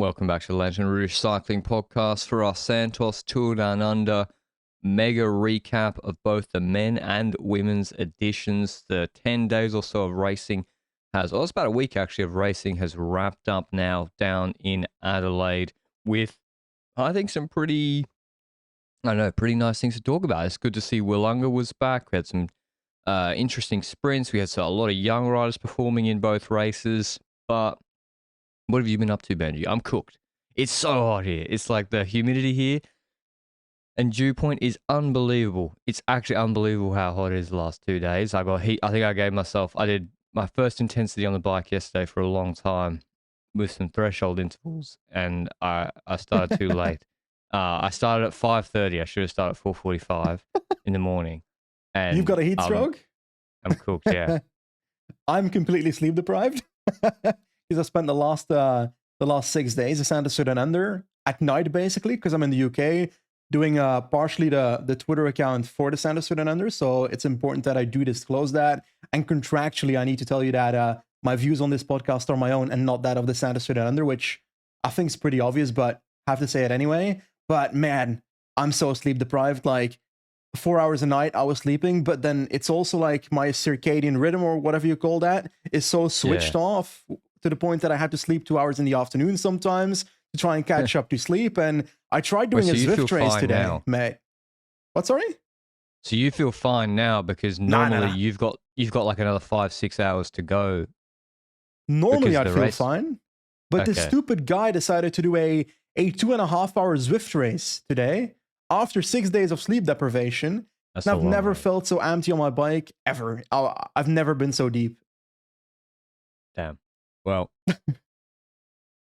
Welcome back to the Lanterne Rouge Cycling Podcast for our Santos Tour Down Under mega recap of both the men and women's editions. The 10 days or so of racing it's about a week actually of racing has wrapped up now down in Adelaide with, I think, some pretty nice things to talk about. It's good to see Willunga was back. We had some interesting sprints. We had a lot of young riders performing in both races, but what have you been up to, Benji? I'm cooked. It's so hot here. It's like the humidity here and dew point is unbelievable. It's actually unbelievable how hot it is the last 2 days. I got heat. I think I did my first intensity on the bike yesterday for a long time with some threshold intervals, and I started too late. I started at 5:30. I should have started at 4:45 in the morning. And you've got a heat stroke? I'm cooked, yeah. I'm completely sleep deprived. Because I spent the last 6 days of Santos Tour Down Under at night, basically, because I'm in the UK doing partially the Twitter account for the Santos Tour Down Under. So it's important that I do disclose that. And contractually, I need to tell you that my views on this podcast are my own and not that of the Santos Tour Down Under, which I think is pretty obvious, but I have to say it anyway. But man, I'm so sleep deprived. Like 4 hours a night I was sleeping, but then it's also like my circadian rhythm or whatever you call that is so switched off to the point that I had to sleep 2 hours in the afternoon sometimes to try and catch up to sleep. And I tried doing a Zwift race today, mate. What, sorry? So you feel fine now because normally you've got like another 5-6 hours to go. Normally I'd feel fine, but this stupid guy decided to do a 2.5 hour Zwift race today after 6 days of sleep deprivation. And I've never felt so empty on my bike ever. I've never been so deep. Damn. Well,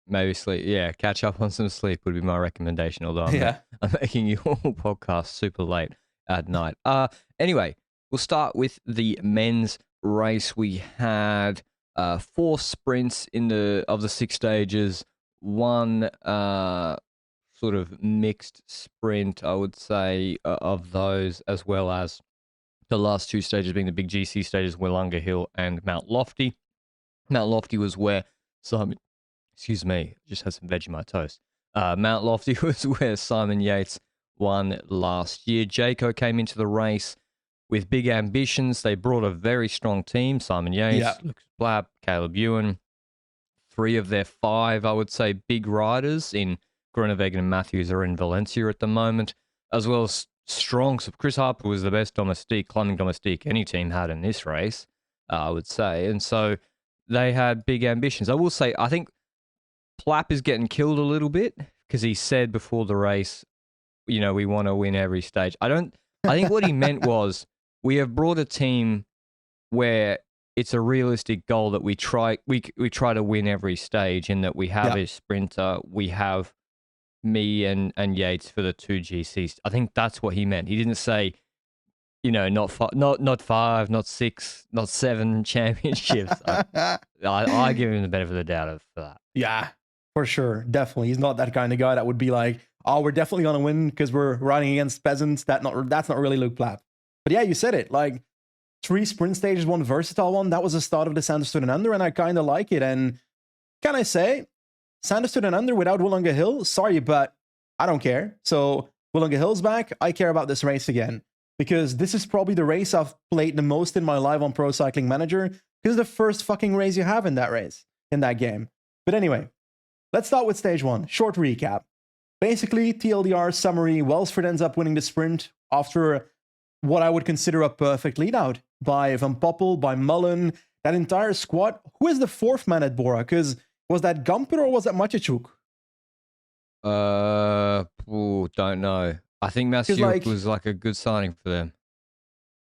maybe sleep. Yeah, catch up on some sleep would be my recommendation. Although I'm making you all podcast super late at night. Anyway, we'll start with the men's race. We had 4 sprints of the 6 stages. One sort of mixed sprint, I would say, of those, as well as the last 2 stages being the big GC stages, Willunga Hill and Mount Lofty. Mount Lofty was where just had some Vegemite toast. Mount Lofty was where Simon Yates won last year. Jayco came into the race with big ambitions. They brought a very strong team. Simon Yates, Lucas Blab, Caleb Ewan. 3 of their 5, I would say, big riders in Groenewegen and Matthews are in Valencia at the moment, as well as strong. So Chris Harper was the best climbing domestique any team had in this race, I would say. And so they had big ambitions. I will say, I think Plapp is getting killed a little bit because he said before the race, we want to win every stage. I think what he meant was we have brought a team where it's a realistic goal that we try to win every stage, and that we have a sprinter, we have me and Yates for the 2 GCs. I think that's what he meant. He didn't say, not 5, not 6, not 7 championships. I give him the benefit of the doubt for that. Yeah, for sure. Definitely. He's not that kind of guy that would be like, oh, we're definitely going to win because we're riding against peasants. That's not really Luke Plapp. But yeah, you said it. Like 3 sprint stages, 1 versatile one. That was the start of the Santos Tour Down Under, and I kind of like it. And can I say, Santos Tour Down Under without Willunga Hill? Sorry, but I don't care. So Willunga Hill's back. I care about this race again, because this is probably the race I've played the most in my life on Pro Cycling Manager, because it's the first fucking race you have in that game. But anyway, let's start with stage 1. Short recap. Basically, TLDR summary, Welsford ends up winning the sprint after what I would consider a perfect lead out by Van Poppel, by Mullen, that entire squad. Who is the 4th man at Bora? Because was that Gamper or was that Maciejczuk? Don't know. I think Maciejczuk was like a good signing for them.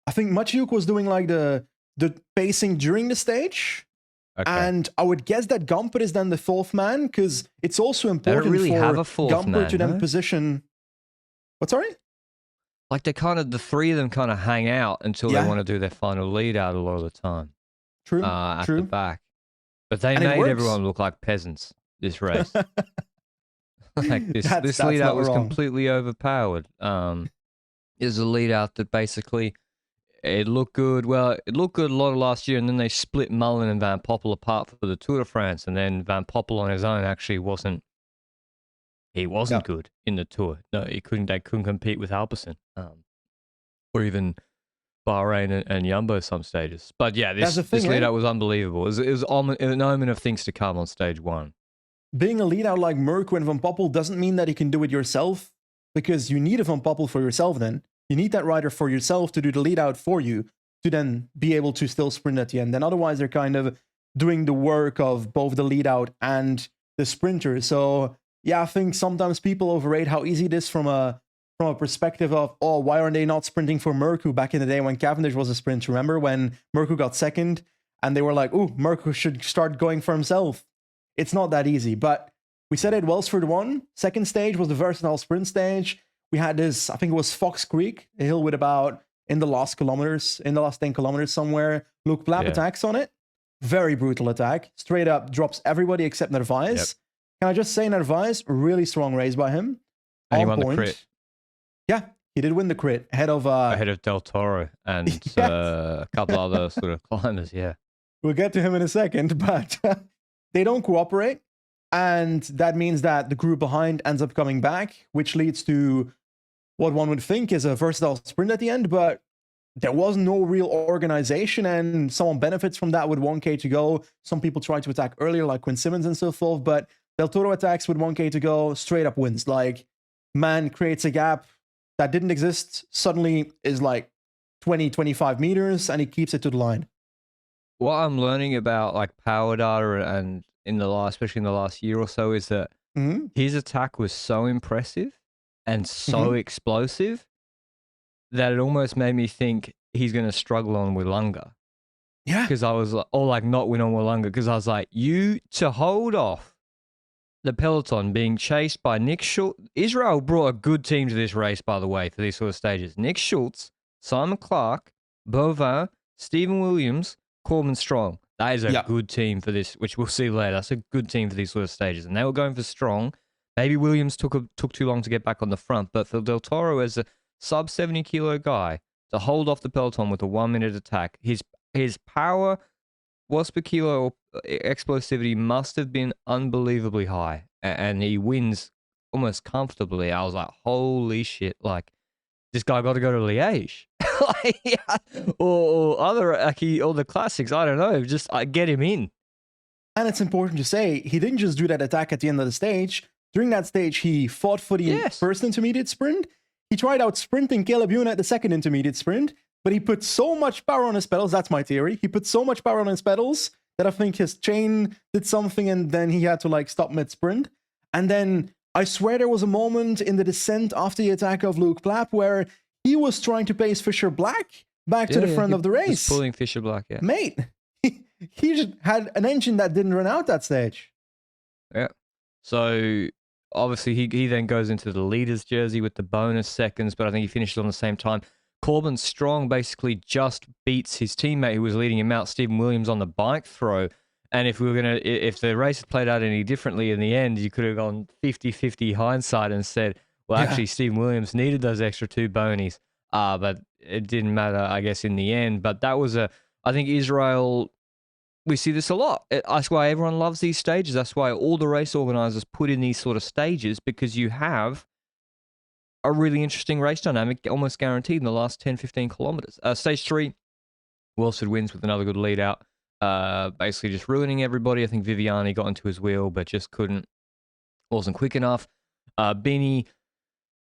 I think Maciejczuk was doing like the pacing during the stage. Okay. And I would guess that Gamper is then the 4th man, because it's also important for Gamper to then position. What, sorry? Like the 3 of them kind of hang out until they want to do their final lead out a lot of the time. True. At the back. But they made everyone look like peasants this race. Like this lead out was completely overpowered. Is a lead out that basically it looked good. Well, it looked good a lot of last year, and then they split Mullen and Van Poppel apart for the Tour de France, and then Van Poppel on his own actually wasn't he wasn't good in the Tour. No, they couldn't compete with Alpecin, or even Bahrain and Jumbo some stages. But yeah, this lead out was unbelievable. It was an omen of things to come on stage 1. Being a lead out like Merku and Van Poppel doesn't mean that you can do it yourself, because you need a Van Poppel for yourself then. You need that rider for yourself to do the lead out for you, to then be able to still sprint at the end. And otherwise, they're kind of doing the work of both the lead out and the sprinter. So yeah, I think sometimes people overrate how easy it is from a perspective of, oh, why aren't they not sprinting for Merku back in the day when Cavendish was a sprint? Remember when Merku got second and they were like, ooh, Merku should start going for himself. It's not that easy, but we said it Welsford won. Second stage was the versatile sprint stage. We had this, I think it was Fox Creek, a hill with about, in the last 10 kilometers somewhere, Luke Plapp attacks on it. Very brutal attack. Straight up drops everybody except Narvaez. Yep. Can I just say Narvaez, really strong race by him. And he won the crit. Yeah, he did win the crit ahead of Del Toro and a couple other sort of climbers, yeah. We'll get to him in a second, but they don't cooperate. And that means that the group behind ends up coming back, which leads to what one would think is a versatile sprint at the end, but there was no real organization, and someone benefits from that with 1K to go. Some people try to attack earlier, like Quinn Simmons and so forth, but Del Toro attacks with 1K to go, straight up wins. Like, man creates a gap that didn't exist, suddenly is like 20, 25 meters, and he keeps it to the line. What I'm learning about like power data and especially in the last year or so, is that his attack was so impressive and so explosive that it almost made me think he's going to struggle on Willunga. Yeah. Because I was like, or like not win on Willunga, because I was like, to hold off the peloton being chased by Nick Schultz. Israel brought a good team to this race, by the way, for these sort of stages. Nick Schultz, Simon Clark, Bovin, Stephen Williams, Corbin Strong. That is a good team for this, which we'll see later. That's a good team for these sort of stages. And they were going for Strong. Maybe Williams took too long to get back on the front, but for Del Toro as a sub 70 kilo guy to hold off the peloton with a 1 minute attack, his power, watts per kilo explosivity must have been unbelievably high, and he wins almost comfortably. I was like, holy shit, like, this guy got to go to Liège. or other, or the classics, I don't know, just get him in. And it's important to say, he didn't just do that attack at the end of the stage. During that stage, he fought for the first intermediate sprint. He tried out sprinting Caleb Ewan at the second intermediate sprint, but he put so much power on his pedals, that's my theory, he put so much power on his pedals that I think his chain did something, and then he had to like stop mid-sprint. And then I swear there was a moment in the descent after the attack of Luke Plapp where he was trying to pace Fisher Black back to the front of the race. Just pulling Fisher Black, Mate, he just had an engine that didn't run out that stage. Yeah. So obviously he then goes into the leader's jersey with the bonus seconds, but I think he finishes on the same time. Corbin Strong basically just beats his teammate who was leading him out, Stephen Williams, on the bike throw. And if the race had played out any differently in the end, you could have gone 50-50 hindsight and said, well, actually, Stephen Williams needed those extra 2 bonies, but it didn't matter, I guess, in the end. But that was I think Israel, we see this a lot. That's why everyone loves these stages. That's why all the race organizers put in these sort of stages, because you have a really interesting race dynamic, almost guaranteed in the last 10, 15 kilometers. Stage 3, Welsford wins with another good lead out, basically just ruining everybody. I think Viviani got into his wheel, but just wasn't quick enough. Binny,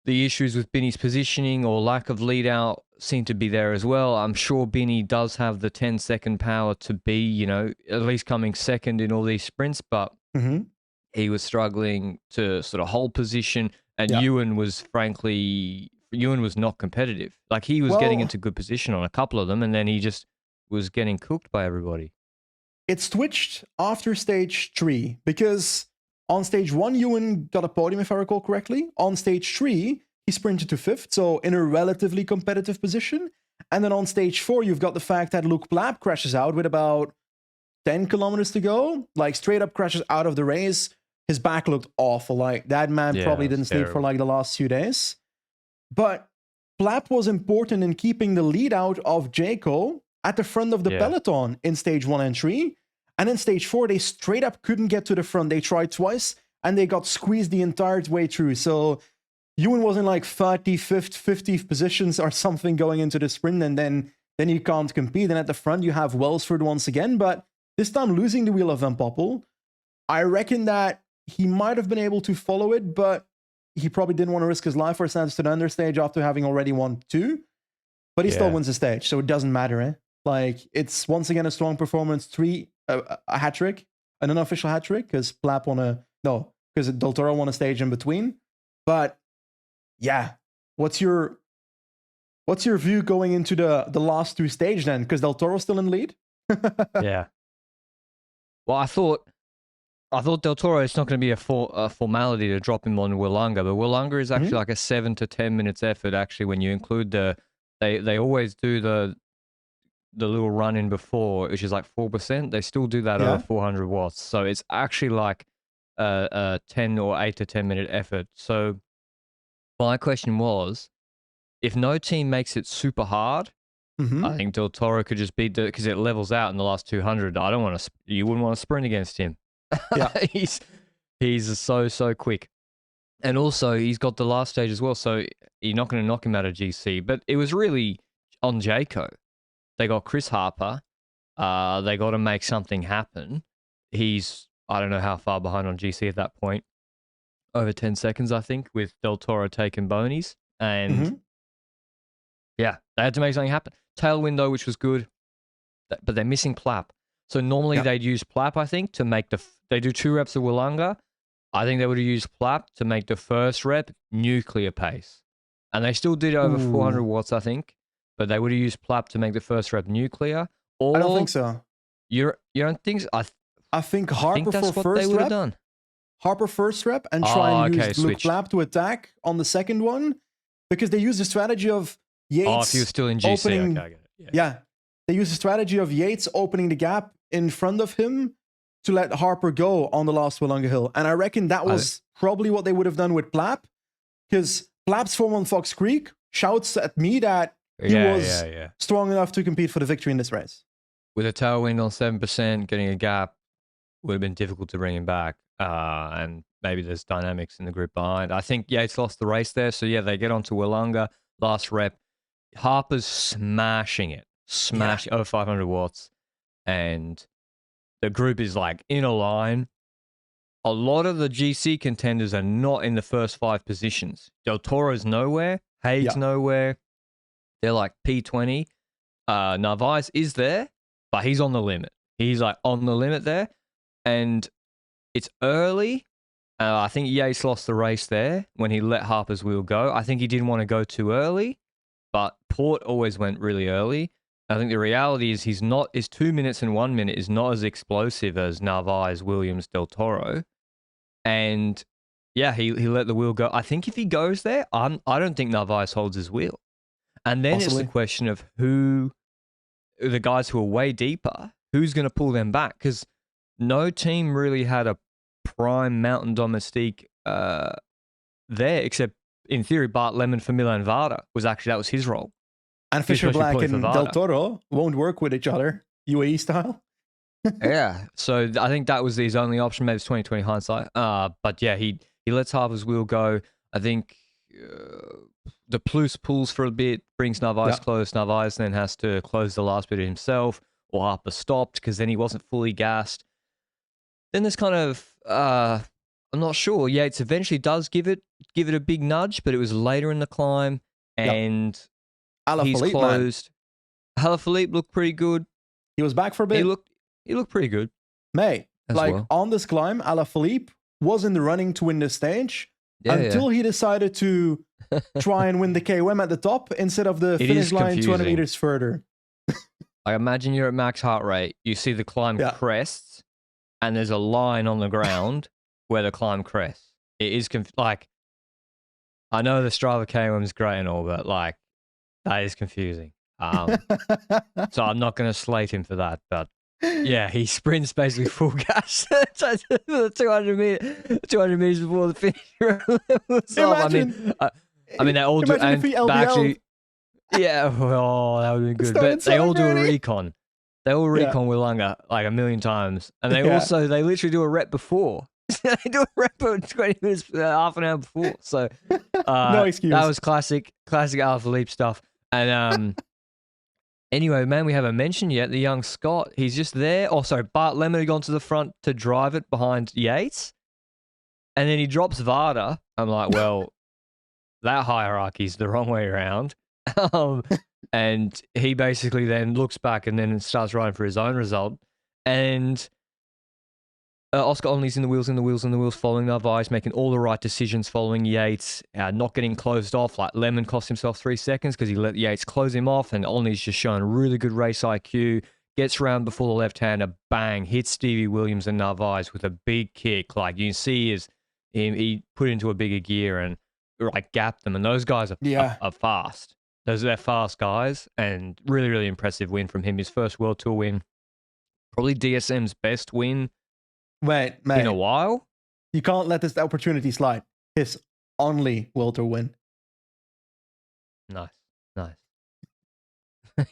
the issues with Binny's positioning or lack of lead out seem to be there as well. I'm sure Binny does have the 10-second power to be, at least coming second in all these sprints, but he was struggling to sort of hold position, and Ewan was not competitive. Like, he was getting into good position on a couple of them, and then he just was getting cooked by everybody. It switched after stage 3, because on stage 1, Ewan got a podium, if I recall correctly. On stage 3, he sprinted to 5th, so in a relatively competitive position. And then on stage 4, you've got the fact that Luke Plapp crashes out with about 10 kilometers to go. Like, straight up crashes out of the race. His back looked awful. Like, that man probably didn't sleep for like the last few days. But Plapp was important in keeping the lead out of Jayco at the front of the peloton in stage 1 and 3. And in stage 4, they straight up couldn't get to the front. They tried twice, and they got squeezed the entire way through. So Ewan was in like 35th, 50th positions or something going into the sprint, and then you can't compete. And at the front, you have Welsford once again, but this time losing the wheel of Van Poppel. I reckon that he might have been able to follow it, but he probably didn't want to risk his life for Santos Tour Down Under stage after having already won 2. But he still wins the stage, so it doesn't matter, eh? Like, it's once again a strong performance. 3, a hat trick, an unofficial hat trick, because because Del Toro won a stage in between. But yeah, what's your view going into the last 2 stages then? Because Del Toro's still in lead. Yeah. Well, I thought Del Toro, it's not going to be a formality to drop him on Willunga, but Willunga is actually like a 7 to 10 minutes effort. Actually, when you include they always do the little run in before, which is like 4%. They still do that over 400 watts. So it's actually like a 10 or 8 to 10 minute effort. So my question was, if no team makes it super hard, I think Del Toro could just beat because it levels out in the last 200. You wouldn't want to sprint against him. Yeah, he's so quick, and also he's got the last stage as well. So you're not going to knock him out of GC. But it was really on Jayco. They got Chris Harper. They got to make something happen. I don't know how far behind on GC at that point. Over 10 seconds, I think, with Del Toro taking bonies. And yeah, they had to make something happen. Tailwind, though, which was good, but they're missing Plap. So normally they'd use Plap, I think, to make they do 2 reps of Willunga. I think they would have used Plap to make the first rep nuclear pace. And they still did over 400 watts, I think, but they would have used Plap to make the first rep nuclear. Or I don't think so. You don't think so? I think Harper that's for what they first would have rep. done. Harper first rep and try and use Luke switch. Plap to attack on the second one, because they use the strategy of Yates. If he was still in GC, opening, okay, I get it. Yeah, they use the strategy of Yates opening the gap in front of him to let Harper go on the last Willunga Hill. And I reckon that was probably what they would have done with Plap, because Plap's form on Fox Creek shouts at me that he was strong enough to compete for the victory in this race. With a tailwind on 7%, getting a gap would have been difficult to bring him back. And maybe there's dynamics in the group behind. I think Yates lost the race there. So yeah, they get onto Willunga, last rep. Harper's smashing it. Over 500 watts. And the group is like in a line. A lot of the GC contenders are not in the first 5 positions. Del Toro's nowhere. Haig's nowhere. They're like P20. Narvaez is there, but he's on the limit. He's like on the limit there. And it's early. I think Yates lost the race there when he let Harper's wheel go. I think he didn't want to go too early, but Port always went really early. I think the reality is his 2 minutes and 1 minute is not as explosive as Narvaez, Williams, Del Toro. And yeah, he let the wheel go. I think if he goes there, I don't think Narvaez holds his wheel. And then it's the question of the guys who are way deeper, who's going to pull them back? Because no team really had a prime mountain domestique there, except in theory, Bart Lemon for Milan Varda that was his role. And Fisher Black and Del Toro won't work with each other, UAE style. Yeah, so I think that was his only option. Maybe it's 2020 hindsight. But yeah, he lets Harper's wheel go. I think the Plus pulls for a bit, brings Narvaez close. Narvaez then has to close the last bit himself, or Harper stopped because then he wasn't fully gassed. Then there's kind of I'm not sure. Yates eventually does give it a big nudge, but it was later in the climb, and he's closed. Alaphilippe looked pretty good. He was back for a bit. He looked pretty good. Mate, on this climb, Alaphilippe was in the running to win the stage until he decided to try and win the KOM at the top instead of the finish line 200 meters further. I imagine you're at max heart rate. You see the climb crests, and there's a line on the ground where the climb crests. It is I know the Strava KOM is great and all, but that is confusing. So I'm not going to slate him for that, but yeah, he sprints basically full gas the 200 meters before the finish. I mean, they all do. And actually, yeah, well, that would have been good. But they all do a recon. They all recon Willunga like a million times, and they literally do a rep before. they do a repo 20 minutes, half an hour before. So No excuse. That was classic Alpha Leap stuff. And anyway, man, we haven't mentioned yet the young Scott. He's just there. Oh, sorry, Bart Lemon had gone to the front to drive it behind Yates. And then he drops Varda. I'm like, well, that hierarchy's the wrong way around. And he basically then looks back and then starts riding for his own result. And Oscar Onley's in the wheels, following Narvaez, making all the right decisions, following Yates, not getting closed off. Like Lemon cost himself 3 seconds because he let Yates close him off, and Onley's just showing really good race IQ. Gets round before the left-hander, bang, hits Stevie Williams and Narvaez with a big kick. Like you can see he put into a bigger gear and like gapped them. And those guys are fast. They're fast guys, and really, really impressive win from him. His first World Tour win, probably DSM's best win. Wait, mate. In a while? You can't let this opportunity slide. His only World Tour win. Nice.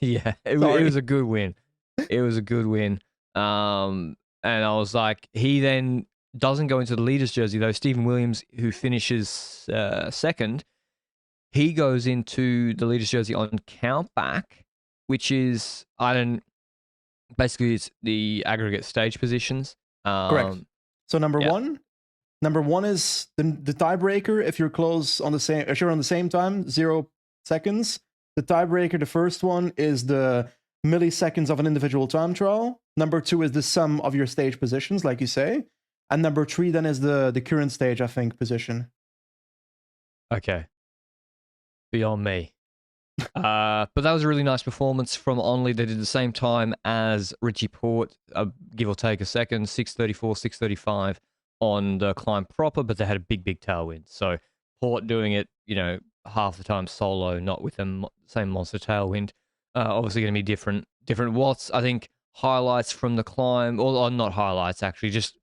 Yeah, it was a good win. It was a good win. And I was like, he then doesn't go into the leader's jersey, though. Stephen Williams, who finishes second, he goes into the leader's jersey on countback, which is, basically it's the aggregate stage positions. Correct. So number one is the tiebreaker. If you're if you're on the same time, 0 seconds. The tiebreaker, the first one, is the milliseconds of an individual time trial. Number 2 is the sum of your stage positions, like you say. And number 3 then is the current stage, I think, position. Okay. Beyond me. But that was a really nice performance from Onley. They did the same time as Richie Port, give or take a second, 6:34, 6:35 on the climb proper, but they had a big tailwind. So Port doing it, half the time solo, not with the same monster tailwind. Obviously going to be different watts. I think highlights from the climb, or not highlights actually, just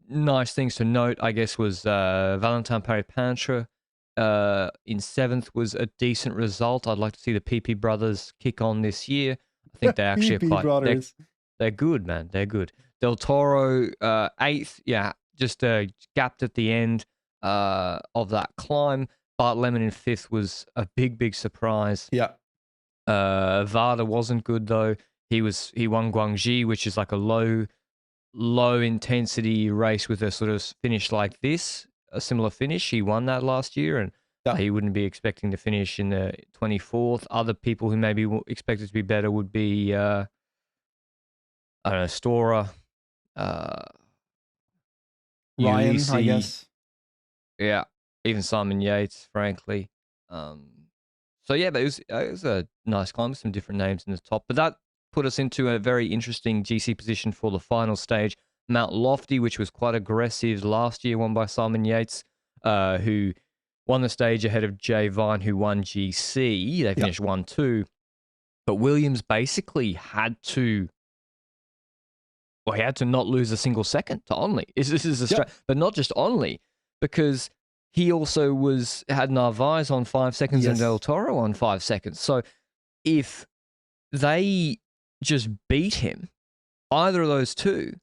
nice things to note, I guess, was Valentin Paris-Pantre in 7th was a decent result. I'd like to see the PP brothers kick on this year. I think they actually are quite... They're good, man. They're good. Del Toro, 8th, just gapped at the end of that climb. Bart Lemon in 5th was a big surprise. Yeah. Varda wasn't good, though. He won Guangxi, which is like a low intensity race with a sort of finish like this. A similar finish. He won that last year, and he wouldn't be expecting to finish in the 24th. Other people who maybe expected to be better would be, I don't know, Stora, Ryan, Ulysses, I guess. Yeah, even Simon Yates, frankly. So yeah, but it was a nice climb with some different names in the top. But that put us into a very interesting GC position for the final stage. Mount Lofty, which was quite aggressive last year, won by Simon Yates, who won the stage ahead of Jay Vine, who won GC. They finished 1-2. But Williams basically had to not lose a single second to Onley. But not just Onley, because he also had Narvaez on 5 seconds and Del Toro on 5 seconds. So if they just beat him, either of those two,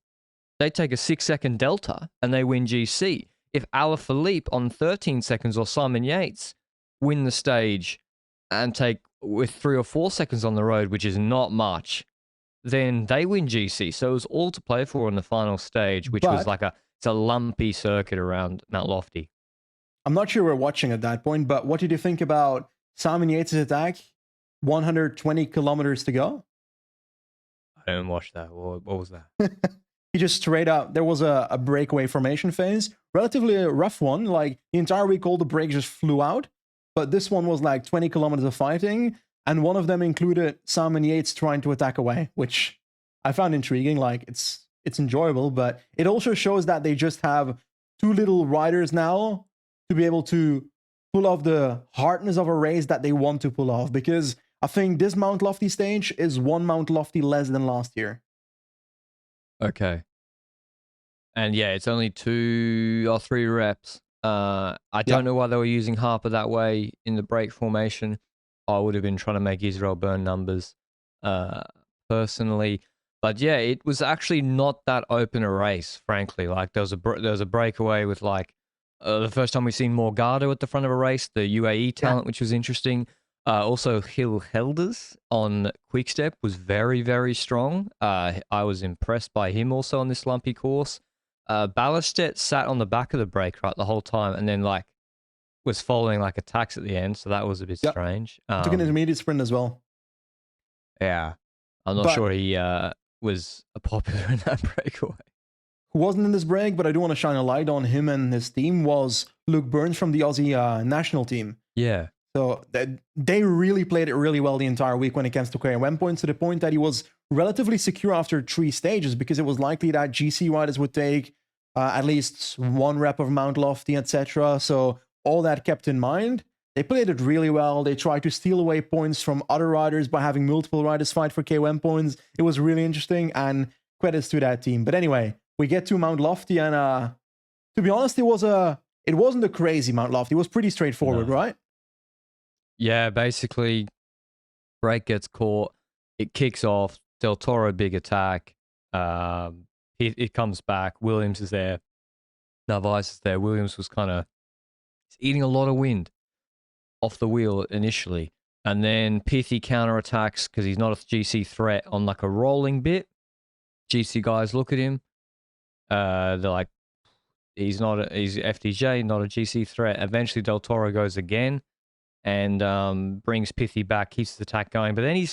they take a 6-second delta and they win GC. If Alaphilippe on 13 seconds or Simon Yates win the stage and take with 3 or 4 seconds on the road, which is not much, then they win GC. So it was all to play for in the final stage, which was like it's a lumpy circuit around Mount Lofty. I'm not sure we're watching at that point, but what did you think about Simon Yates' attack? 120 kilometers to go. I didn't watch that. What was that? He just straight up, there was a breakaway formation phase, relatively a rough one. Like the entire week, all the brakes just flew out. But this one was like 20 kilometers of fighting. And one of them included Simon Yates trying to attack away, which I found intriguing. Like it's enjoyable, but it also shows that they just have too little riders now to be able to pull off the hardness of a race that they want to pull off. Because I think this Mount Lofty stage is 1 Mount Lofty less than last year. Okay. And yeah, it's only 2 or 3 reps. I don't know why they were using Harper that way in the break formation. I would have been trying to make Israel burn numbers personally. But yeah, it was actually not that open a race, frankly. Like there was a breakaway with like the first time we've seen Morgado at the front of a race, the UAE talent, which was interesting. Also, Gil Helders on Quickstep was very, very strong. I was impressed by him also on this lumpy course. Ballestedt sat on the back of the brake right the whole time, and then like was following like attacks at the end, so that was a bit strange. Took an intermediate sprint as well. Yeah, I'm not sure he was popular in that breakaway. Who wasn't in this break, but I do want to shine a light on him and his team, was Luke Burns from the Aussie national team. Yeah. So they really played it really well the entire week when it comes to KOM points, to the point that he was relatively secure after 3 stages, because it was likely that GC riders would take at least 1 rep of Mount Lofty, etc. So all that kept in mind. They played it really well. They tried to steal away points from other riders by having multiple riders fight for KOM points. It was really interesting, and credits to that team. But anyway, we get to Mount Lofty, and to be honest, it wasn't a crazy Mount Lofty. It was pretty straightforward, right? Yeah, basically, brake gets caught. It kicks off. Del Toro big attack. It comes back. Williams is there. Narvaez is there. Williams was kind of eating a lot of wind off the wheel initially, and then Pithy counterattacks because he's not a GC threat on like a rolling bit. GC guys look at him. They're like, he's FDJ, not a GC threat. Eventually, Del Toro goes again and brings Pithy back, keeps the attack going. But then he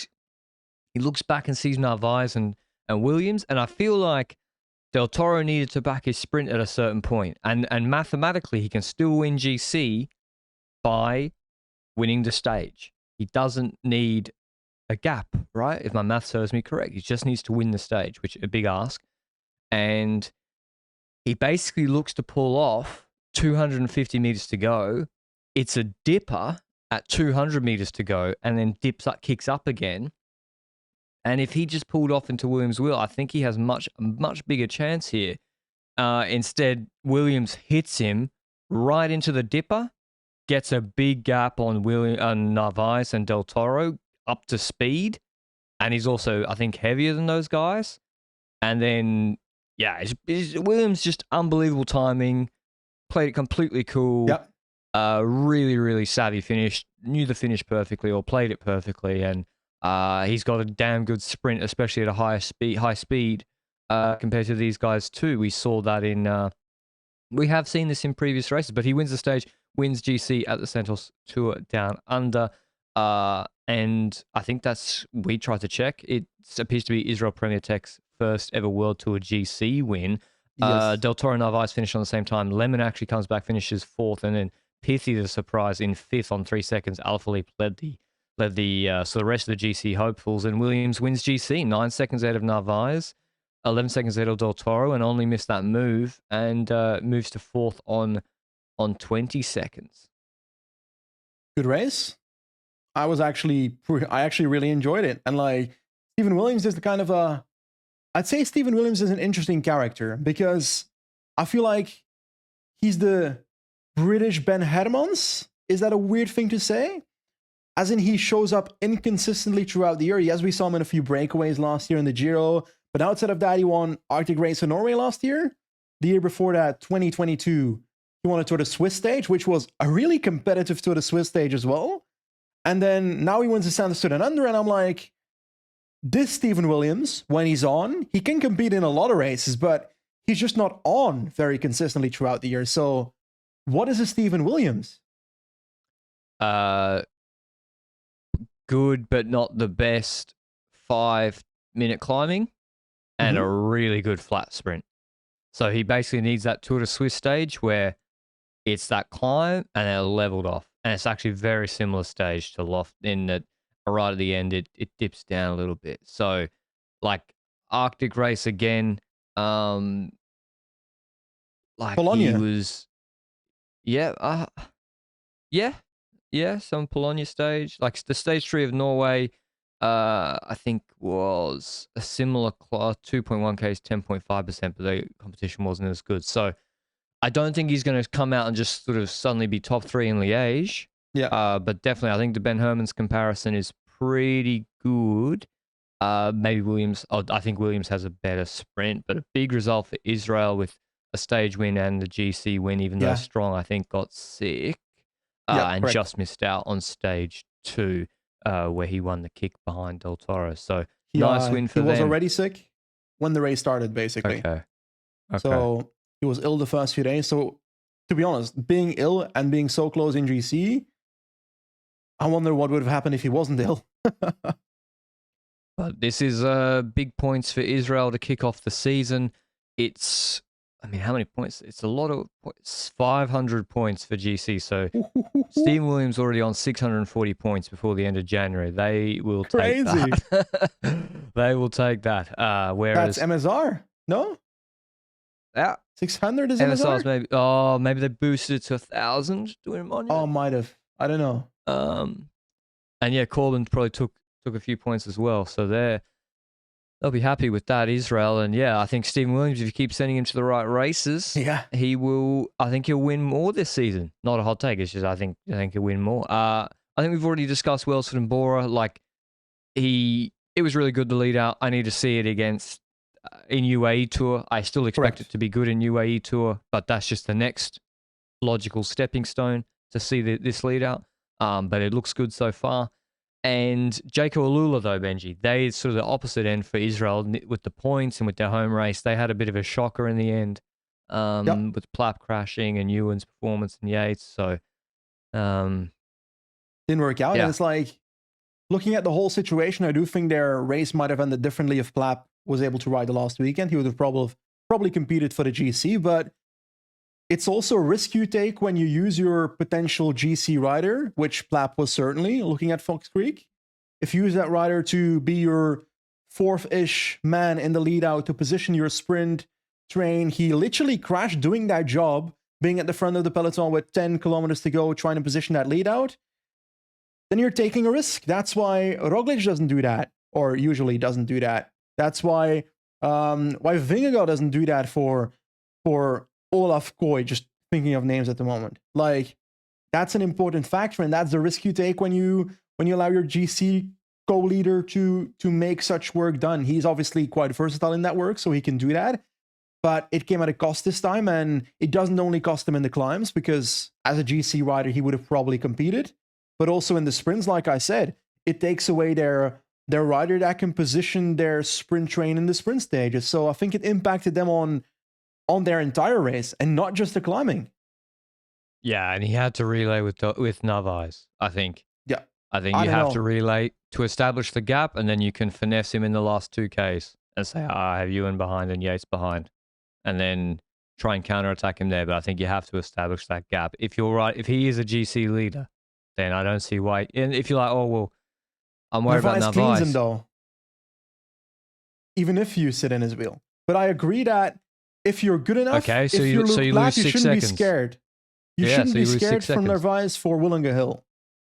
looks back and sees Narvaez and Williams, and I feel like Del Toro needed to back his sprint at a certain point, and mathematically he can still win GC by winning the stage. He doesn't need a gap, right? If my math serves me correct, he just needs to win the stage, which is a big ask. And he basically looks to pull off 250 meters to go. It's a dipper at 200 meters to go, and then dips up, kicks up again. And if he just pulled off into Williams' wheel, I think he has much bigger chance here. Instead, Williams hits him right into the dipper, gets a big gap on Narvaez and Del Toro up to speed, and he's also, I think, heavier than those guys. And then, yeah, Williams just unbelievable timing, played it completely cool. Yep. Really, really savvy finish, knew the finish perfectly or played it perfectly, and he's got a damn good sprint, especially at a high speed compared to these guys too. We saw that we have seen this in previous races, but he wins the stage, wins GC at the Santos Tour Down Under, and I think we tried to check. It appears to be Israel Premier Tech's first ever World Tour GC win. Yes. Del Toro and Narvaez finished on the same time. Lemon actually comes back, finishes 4th, and then Pithy, the surprise, in 5th on 3 seconds. Alaphilippe led the rest of the GC hopefuls, and Williams wins GC 9 seconds ahead of Narvaez, 11 seconds ahead of Del Toro, and only missed that move, and moves to 4th on 20 seconds. Good race. I actually really enjoyed it, and like Stephen Williams is the kind of I'd say Stephen Williams is an interesting character, because I feel like he's the British Ben Hermans. Is that a weird thing to say? As in, he shows up inconsistently throughout the year. Yes, we saw him in a few breakaways last year in the Giro, but outside of that, he won Arctic Race in Norway last year. The year before that, 2022, he won a Tour de Swiss stage, which was a really competitive Tour de Swiss stage as well. And then now he wins the Santos Tour Down Under, and I'm like, this Stephen Williams, when he's on, he can compete in a lot of races, but he's just not on very consistently throughout the year. So what is a Stephen Williams? Good, but not the best 5-minute climbing and a really good flat sprint. So he basically needs that Tour de Swiss stage where it's that climb and then leveled off. And it's actually a very similar stage to Loft in that right at the end, it dips down a little bit. So like Arctic Race again, like Bologna. He was, some Bologna stage. Like the stage 3 of Norway, I think was a similar class, 2.1K is 10.5%, but the competition wasn't as good. So I don't think he's going to come out and just sort of suddenly be top 3 in Liège. Yeah. But definitely, I think the Ben Hermans comparison is pretty good. Maybe Williams. I think Williams has a better sprint, but a big result for Israel with a stage win and the GC win, even though Strong, I think, got sick and just missed out on stage 2, where he won the kick behind Del Toro. So nice win for them. He was already sick when the race started, basically. Okay. So he was ill the first few days. So to be honest, being ill and being so close in GC, I wonder what would have happened if he wasn't ill. But this is big points for Israel to kick off the season. It's, I mean, how many points? It's a lot of points. 500 points for GC. So Stephen Williams already on 640 points before the end of January. They will take that. They will take that. Whereas that's MSR, no? Yeah. 600 is MSR's maybe. Maybe they boosted it to 1,000 doing a monument. Oh, might have. I don't know. And yeah, Corbin probably took a few points as well. So they'll be happy with that, Israel. And yeah, I think Stephen Williams, if you keep sending him to the right races, he will. I think he'll win more this season. Not a hot take. It's just I think he'll win more. I think we've already discussed Welsford and Broe. Like it was really good to lead out. I need to see it against in UAE Tour. I still expect it to be good in UAE Tour, but that's just the next logical stepping stone to see this lead out. But it looks good so far. And Jaco Alula, though, Benji, they sort of the opposite end for Israel with the points and with their home race. They had a bit of a shocker in the end with Plapp crashing and Ewan's performance and Yates. So didn't work out. And it's like, looking at the whole situation, I do think their race might have ended differently if Plapp was able to ride the last weekend. He would have probably competed for the GC, but it's also a risk you take when you use your potential GC rider, which Plapp was certainly looking at Fox Creek. If you use that rider to be your 4th-ish man in the lead out to position your sprint train, he literally crashed doing that job, being at the front of the peloton with 10 kilometers to go, trying to position that lead out. Then you're taking a risk. That's why Roglic doesn't do that, or usually doesn't do that. That's why Vingegaard doesn't do that for Olaf Koy, just thinking of names at the moment. Like, that's an important factor, and that's the risk you take when you allow your GC co-leader to make such work done. He's obviously quite versatile in that work, so he can do that. But it came at a cost this time, and it doesn't only cost him in the climbs, because as a GC rider, he would have probably competed, but also in the sprints, like I said, it takes away their rider that can position their sprint train in the sprint stages. So I think it impacted them on their entire race and not just the climbing. Yeah, and he had to relay with Narvaez, I think. Yeah. I think you have to relay to establish the gap, and then you can finesse him in the last 2Ks and say, I have Ewan behind and Yates behind, and then try and counterattack him there. But I think you have to establish that gap. If you're right, if he is a GC leader, then I don't see why. And if you're like, oh, well, I'm worried about Narvaez. Cleans him, though, even if you sit in his wheel. But I agree that if you're good enough, okay, so if you lose 6 seconds. You shouldn't be scared. You shouldn't be scared from Narvaez for Willunga Hill.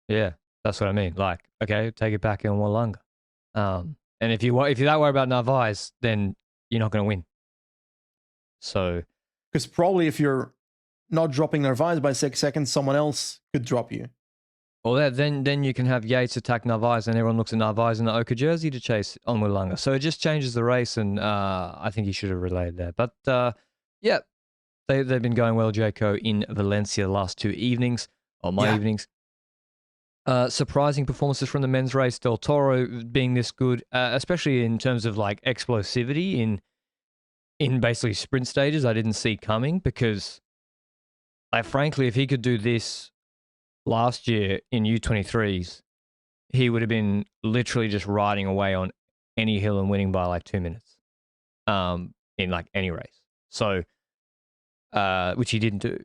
Yeah, that's what I mean. Like, okay, take it back in Willunga. And if you're that worried about Narvaez, then you're not going to win. So, because probably if you're not dropping Narvaez by 6 seconds, someone else could drop you. Well, then you can have Yates attack Narvaez, and everyone looks at Narvaez in the Oka jersey to chase on Willunga. So it just changes the race, and I think he should have relayed there. But yeah, they've been going well, Jaco, in Valencia the last 2 evenings, or evenings. Surprising performances from the men's race. Del Toro being this good, especially in terms of like explosivity in basically sprint stages, I didn't see coming, because frankly, if he could do this last year in U23s, he would have been literally just riding away on any hill and winning by like 2 minutes in like any race. So, which he didn't do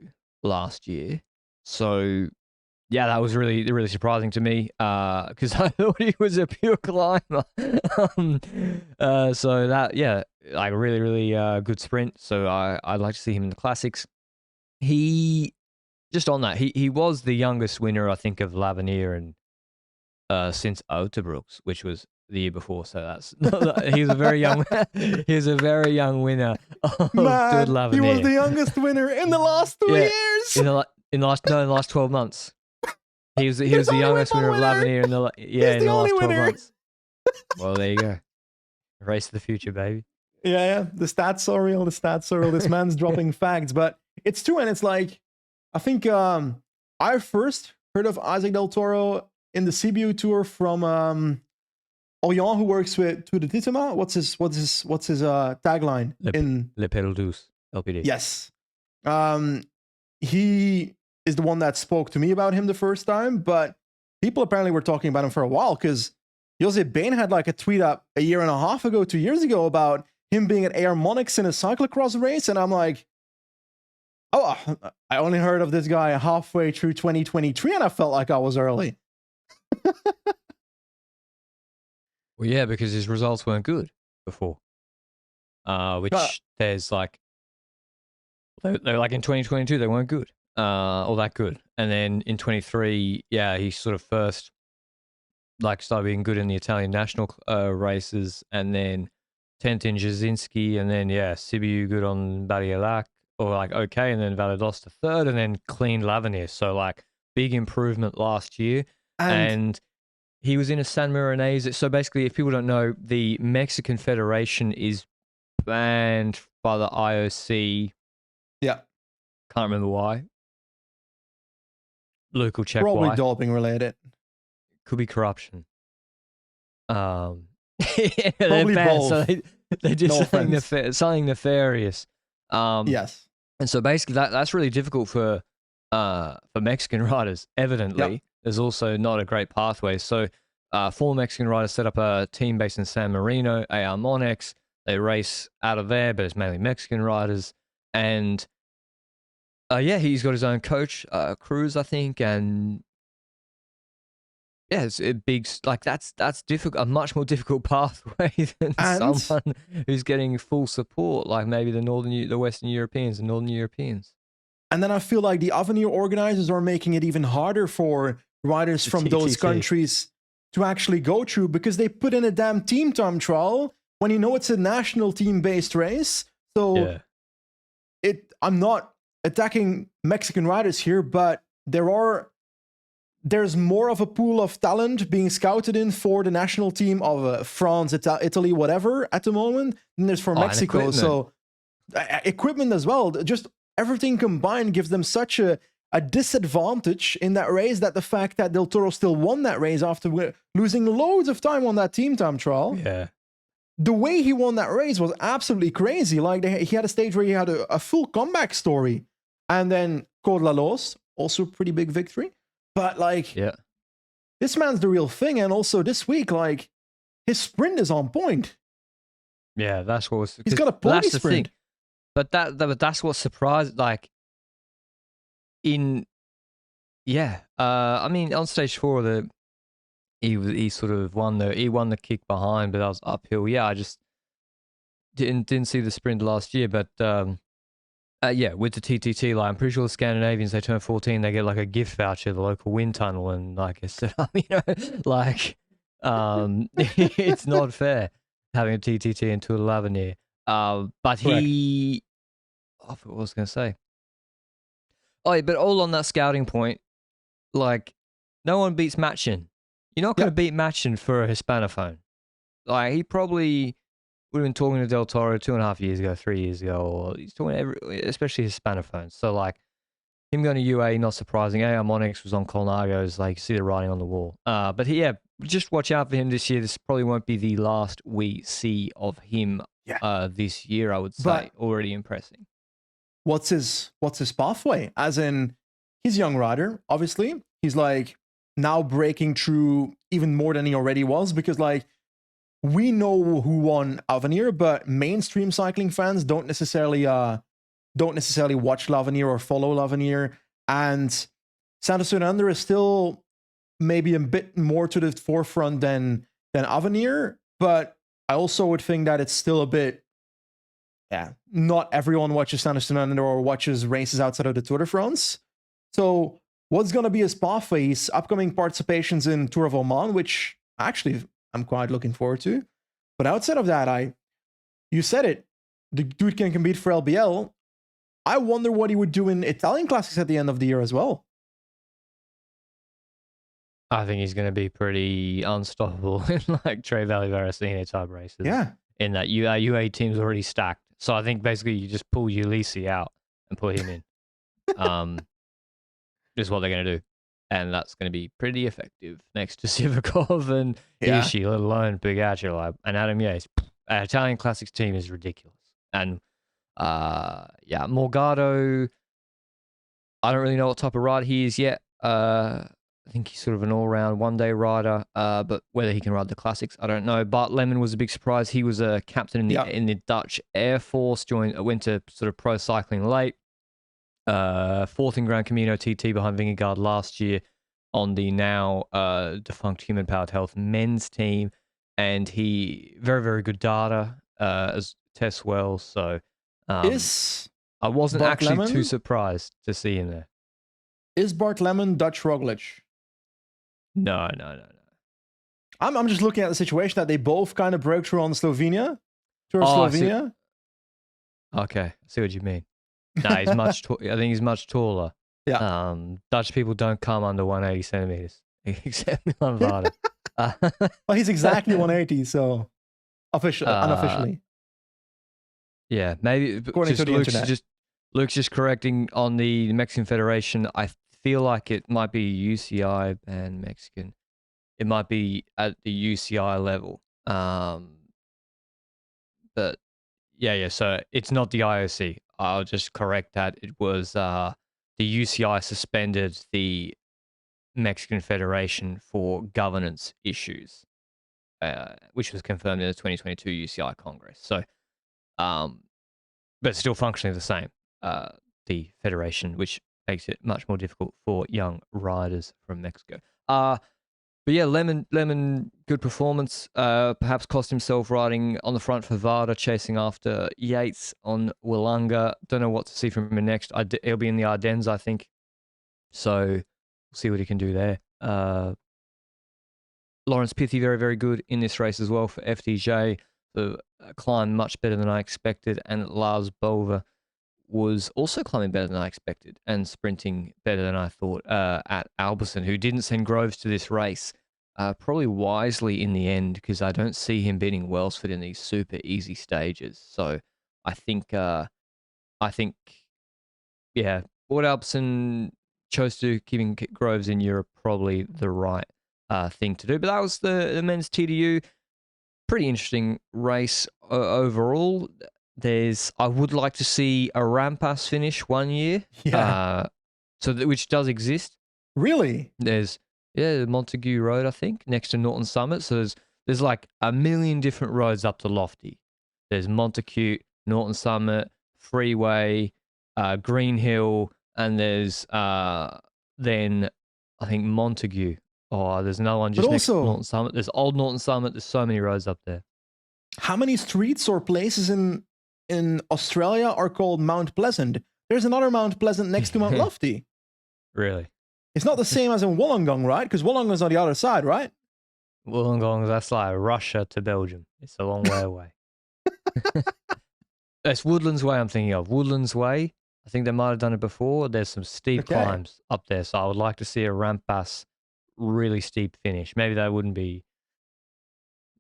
last year. So, yeah, that was really, really surprising to me because I thought he was a pure climber. So that, yeah, like really, really good sprint. So I'd like to see him in the classics. Just on that, he was the youngest winner, I think, of L'Avenir and since Otterbrooks, which was the year before. So that's he's a very young winner of Man, L'Avenir. He was the youngest winner in the last 2 years. In the last 12 months. He was the youngest winner of L'Avenir in the last 12 months. Well, there you go. Race of the future, baby. Yeah. The stats are real. The stats are real. This man's dropping facts, but it's true. And it's like, I think I first heard of Isaac Del Toro in the CBU tour from Orient, who works with Tour de Titema. What's his tagline? Le Pedal Douce, LPD. Yes. He is the one that spoke to me about him the first time, but people apparently were talking about him for a while because Jose Bain had like a tweet up a year and a half ago, 2 years ago, about him being at AR Monix in a cyclocross race. And I'm like, oh, I only heard of this guy halfway through 2023 and I felt like I was early. Well, yeah, because his results weren't good before. Which there's like, they're like in 2022, they weren't good, or that good. And then in 23, yeah, he sort of first like started being good in the Italian national races, and then Tentin Jasinski, and then yeah, Sibiu good on Badialac, or like okay, and then Valados to third, and then clean Lavenier. So like big improvement last year, and he was in a San Milanese. So basically, if people don't know, the Mexican Federation is banned by the IOC. Yeah. Can't remember why. Luke will check probably why. doping related. Could be corruption. Probably banned, both. so they did No something nefarious. Yes. And so basically that's really difficult for Mexican riders, evidently. Yep. There's also not a great pathway. So former Mexican riders set up a team based in San Marino, AR Monex. They race out of there, but it's mainly Mexican riders. And yeah, he's got his own coach, Cruz, I think, and yeah, it's a big, like that's difficult, a much more difficult pathway than someone who's getting full support, like maybe the Western Europeans and Northern Europeans. And then I feel like the Avenir organizers are making it even harder for riders from those countries to actually go through, because they put in a damn team time trial when you know it's a national team-based race. So yeah. I'm not attacking Mexican riders here, but there's more of a pool of talent being scouted in for the national team of France, Italy, whatever at the moment than there's for Mexico. So equipment as well. Just everything combined gives them such a disadvantage in that race, that the fact that Del Toro still won that race after losing loads of time on that team time trial. Yeah. The way he won that race was absolutely crazy. Like he had a stage where he had a full comeback story. And then Cor Vos, also a pretty big victory. But like, yeah, this man's the real thing. And also this week, like, his sprint is on point. Yeah, that's what was. He's got a pony sprint. But that's what surprised. Like, I mean, on stage 4, he sort of won the kick behind, but that was uphill. Yeah, I just didn't see the sprint last year, but yeah, with the TTT, like I'm pretty sure the Scandinavians, they turn 14, they get like a gift voucher at the local wind tunnel, and like I said, you know, like it's not fair having a TTT into a Lavenier. But he, I forgot what I was going to say. Oh, yeah, but all on that scouting point, like no one beats Machin. You're not going to beat Machin for a Hispanophone. Like he probably would have been talking to Del Toro 2.5 years ago, 3 years ago, or he's talking especially Hispanophones. So like him going to UA, not surprising. AR Monix was on Colnagos, like you see the writing on the wall. But just watch out for him this year. This probably won't be the last we see of him this year, I would say. But already impressing. What's his pathway? As in, he's a young rider, obviously. He's like now breaking through even more than he already was, because like we know who won Avenir, but mainstream cycling fans don't necessarily watch L'Avenir or follow L'Avenir. And Santos Tour Down Under is still maybe a bit more to the forefront than Avenir, but I also would think that it's still a bit, not everyone watches Santos Tour Down Under or watches races outside of the Tour de France. So what's going to be his pathway? His upcoming participations in Tour of Oman, which actually I'm quite looking forward to. But outside of that, you said it, the dude can compete for LBL. I wonder what he would do in Italian classics at the end of the year as well. I think he's going to be pretty unstoppable in like Tre Valley Veracini type races. Yeah. in that UAE team's already stacked. So I think basically you just pull Ulysses out and put him in. Is what they're going to do. And that's going to be pretty effective next to Sivakov and Hirschi, let alone Pogacar. And Adam Yates. Our Italian Classics team is ridiculous. And Morgado, I don't really know what type of rider he is yet. I think he's sort of an all-round one-day rider, but whether he can ride the Classics, I don't know. Bart Lemon was a big surprise. He was a captain in the Dutch Air Force, went to sort of pro cycling late. Fourth in Gran Camino TT behind Vingegaard last year on the now defunct Human Powered Health men's team, and he very, very good data as tests well. So I wasn't Bart actually Lemon? too surprised to see him there. Is Bart Lemon Dutch Roglic? No. I'm just looking at the situation that they both kind of broke through on Slovenia. Tour of Slovenia. Okay, I see what you mean. No, he's much. I think he's much taller. Yeah. Dutch people don't come under 180 centimeters, except Milan Varda. Well, he's exactly 180, so unofficially. Yeah, maybe. According to the internet. Luke's just correcting on the Mexican Federation. I feel like it might be UCI and Mexican. It might be at the UCI level. But yeah. So it's not the IOC. I'll just correct that. It was the UCI suspended the Mexican Federation for governance issues, which was confirmed in the 2022 UCI Congress. So, but still functionally the same, the federation, which makes it much more difficult for young riders from Mexico. But yeah, Lemon, good performance. Perhaps cost himself riding on the front for Varda, chasing after Yates on Willunga. Don't know what to see from him next. He'll be in the Ardennes, I think. So we'll see what he can do there. Lawrence Pithy, very, very good in this race as well for FDJ. The climb much better than I expected. And Lars Bova was also climbing better than I expected and sprinting better than I thought at Alberson, who didn't send Groves to this race. Probably wisely in the end, because I don't see him beating Welsford in these super easy stages. So I think what Alberson chose to do, keeping Groves in Europe, probably the right thing to do. But that was the men's TDU. Pretty interesting race overall. I would like to see a Rampas finish one year. Yeah. Which does exist. Really? There's Montague Road, I think, next to Norton Summit. So there's like a million different roads up to Lofty. There's Montague, Norton Summit, Freeway, Green Hill, and there's then I think Montague. Oh, there's another one just next to Norton Summit. There's Old Norton Summit. There's so many roads up there. How many streets or places in Australia are called Mount Pleasant? There's another Mount Pleasant next to Mount Lofty. Really? It's not the same as in Wollongong, right? Because Wollongong's on the other side, right? Wollongong, that's like Russia to Belgium. It's a long way away. It's Woodlands Way I'm thinking of. Woodlands Way, I think they might have done it before. There's some steep climbs up there, so I would like to see a Rampas really steep finish. Maybe that wouldn't be...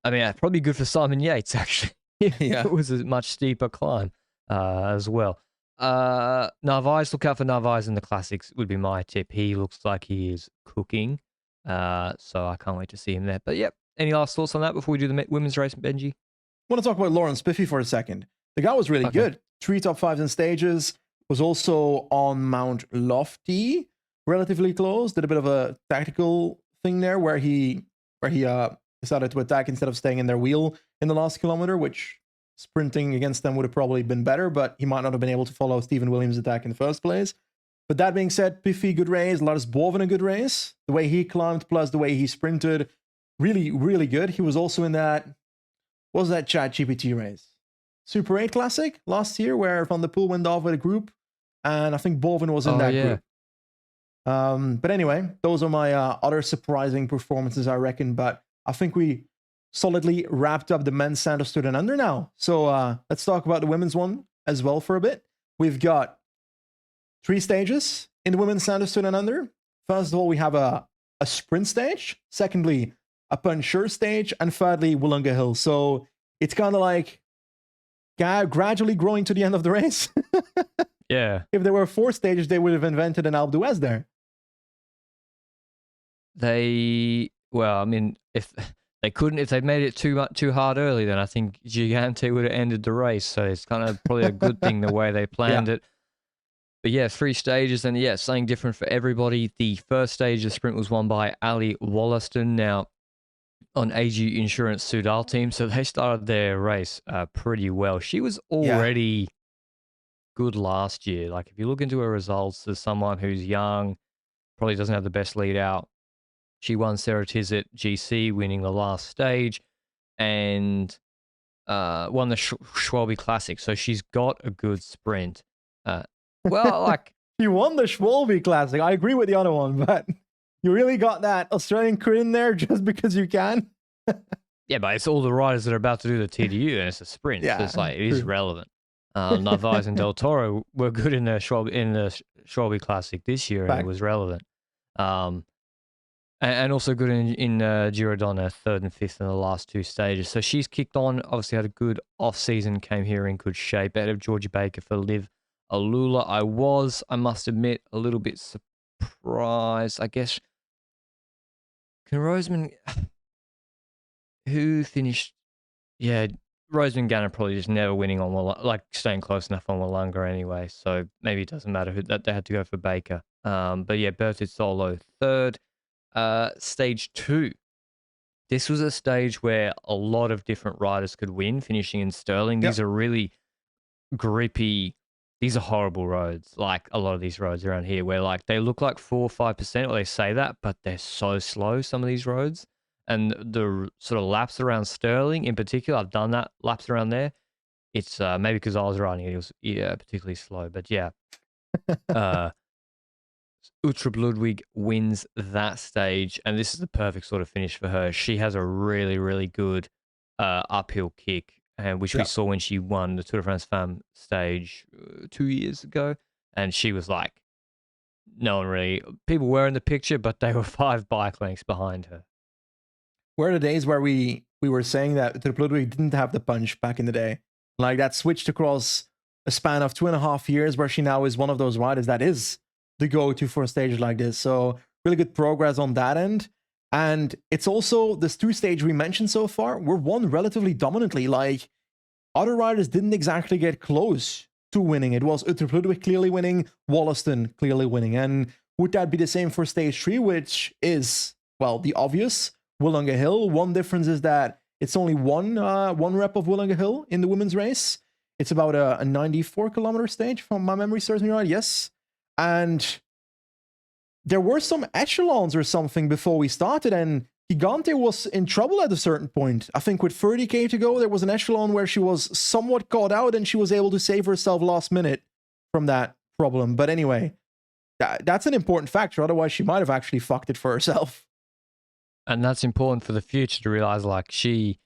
I mean, probably good for Simon Yates, actually. It was a much steeper climb as well. Narvaez, look out for Narvaez in the Classics would be my tip. He looks like he is cooking. So I can't wait to see him there. But yep, any last thoughts on that before we do the women's race, Benji? I want to talk about Lawrence Pithy for a second. The guy was really good. 3 top 5s in stages. Was also on Mount Lofty, relatively close. Did a bit of a tactical thing there where he decided to attack instead of staying in their wheel in the last kilometer, which sprinting against them would have probably been better, but he might not have been able to follow Stephen Williams' attack in the first place. But that being said, Pithy, good race. Lars Boven, a good race. The way he climbed plus the way he sprinted, really, really good. He was also in that, what was that ChatGPT race? Super 8 Classic last year where Van der Poel went off with a group, and I think Boven was in that group. But anyway, those are my other surprising performances, I reckon. But I think we solidly wrapped up the men's Santos Tour Down Under now. So let's talk about the women's one as well for a bit. We've got 3 stages in the women's Santos Tour Down Under. First of all, we have a sprint stage. Secondly, a puncher stage. And thirdly, Wollonga Hill. So it's kind of like gradually growing to the end of the race. Yeah. If there were 4 stages, they would have invented an Alpe d'Huez there. Well, I mean, if they'd made it too hard early, then I think Gigante would have ended the race. So it's kind of probably a good thing the way they planned it. But yeah, 3 stages, and yeah, something different for everybody. The first stage of the sprint was won by Ali Wollaston, now on AG Insurance Soudal team. So they started their race pretty well. She was already good last year. Like, if you look into her results, as someone who's young, probably doesn't have the best lead out, she won Sarah Tizet GC, winning the last stage, and won the Schwalbe Classic. So she's got a good sprint. Well, like, you won the Schwalbe Classic. I agree with the other one, but you really got that Australian crit in there just because you can. Yeah, but it's all the riders that are about to do the TDU, and it's a sprint. So it's like, it is relevant. Narvaez and Del Toro were good in the Schwalbe Classic this year, and it was relevant. And also good in Girodonna, 3rd and 5th in the last 2 stages. So she's kicked on, obviously had a good off-season, came here in good shape. Out of Georgia Baker for Liv Alula. I must admit, a little bit surprised. I guess, can Roseman, who finished, Roseman Gannon probably just never winning on like staying close enough on Wollonga anyway. So maybe it doesn't matter that they had to go for Baker. But yeah, Berthet Solo 3rd. Stage 2. This was a stage where a lot of different riders could win, finishing in Stirling. These are really grippy. These are horrible roads, like a lot of these roads around here, where like they look like 4 or 5%, or they say that, but they're so slow, some of these roads. And the sort of laps around Stirling in particular, I've done that, laps around there. It's maybe because I was riding it, was particularly slow. But yeah, Uttrup Ludwig wins that stage, and this is the perfect sort of finish for her. She has a really, really good uphill kick, which we saw when she won the Tour de France Femme stage 2 years ago. And she was like, people were in the picture, but they were 5 bike lengths behind her. Were the days where we were saying that Uttrup Ludwig didn't have the punch back in the day. Like, that switched across a span of 2.5 years, where she now is one of those riders that is the go-to for a stage like this. So really good progress on that end. And it's also, this 2 stage we mentioned so far were won relatively dominantly. Like, other riders didn't exactly get close to winning. It was Uttrup Ludwig clearly winning, Wollaston clearly winning. And would that be the same for stage 3, which is, well, the obvious, Wollonga Hill? One difference is that it's only one rep of Wollonga Hill in the women's race. It's about a 94-kilometer stage, if my memory serves me right. Yes. And there were some echelons or something before we started, and Gigante was in trouble at a certain point. I think with 30k to go, there was an echelon where she was somewhat caught out, and she was able to save herself last minute from that problem. But anyway, that's an important factor. Otherwise, she might have actually fucked it for herself. And that's important for the future to realize, like, she's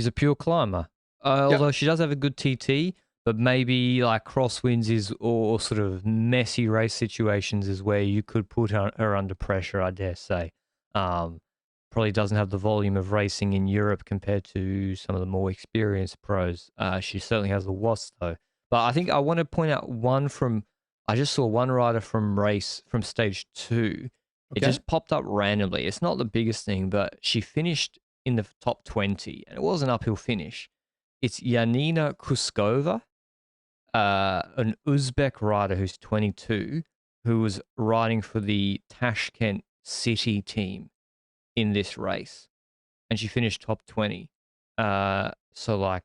a pure climber. Although she does have a good TT, but maybe like crosswinds or sort of messy race situations is where you could put her under pressure, I dare say. Probably doesn't have the volume of racing in Europe compared to some of the more experienced pros. She certainly has the WAS though. But I think I want to point out I just saw one rider from stage 2. It just popped up randomly. It's not the biggest thing, but she finished in the top 20, and it was an uphill finish. It's Yanina Kuskova, an Uzbek rider who's 22, who was riding for the Tashkent City team in this race, and she finished top 20. So like,